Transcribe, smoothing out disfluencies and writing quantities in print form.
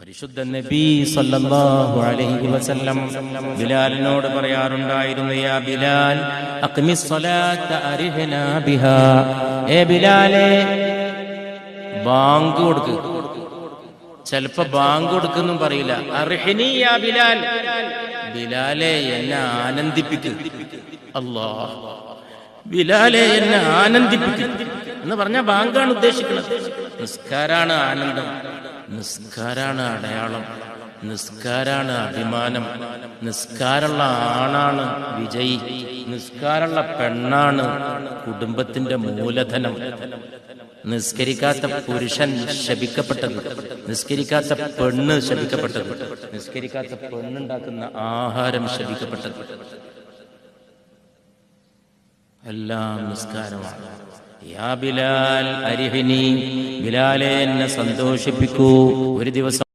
പരിശുദ്ധ നബി സല്ലല്ലാഹു അലൈഹി വസല്ലം ബിലാലിനോട് പറയാറുണ്ടായിരുന്നു, യാ ബിലാൽ അഖ്മിസ് സ്വലാത്ത അരിഹ്നാ ബിഹാ. ബിലാലേ, ബാങ്ക് കൊടുക്ക്. ചിലപ്പോ ബാങ്ക് കൊടുക്കെന്നും പറയില്ല. അർഹിനി യാ ബിലാൽ, ബിലാലെ എന്നെ ആനന്ദിപ്പിക്ക്. അല്ലാഹ്, ബിലാലെ എന്നെ ആനന്ദിപ്പിക്ക് എന്ന് പറഞ്ഞ ബാങ്കാണ് ഉദ്ദേശിക്കുന്നത്. നിസ്കാരാണ് ആനന്ദം, നിസ്കാരാണ് അടയാളം, നിസ്കാരാണ് അഭിമാനം, നിസ്കാരമുള്ള ആണാണ് വിജയി, നിസ്കാരമുള്ള പെണ്ണാണ് കുടുംബത്തിന്റെ മൂലധനം. നിസ്കരിക്കാത്ത പുരുഷൻ ശപിക്കപ്പെട്ടത്, നിസ്കരിക്കാത്ത പെണ്ണ് ശപിക്കപ്പെട്ടത്, നിസ്കരിക്കാത്ത പെണ്ണുണ്ടാക്കുന്ന ആഹാരം ശപിക്കപ്പെട്ടത്. എല്ലാം നിസ്കാരമാണ്. യാ ബിലാൽ അരിഹിനി, ബിലാലെ എന്നെ സന്തോഷിപ്പിക്കൂ. ഒരു ദിവസം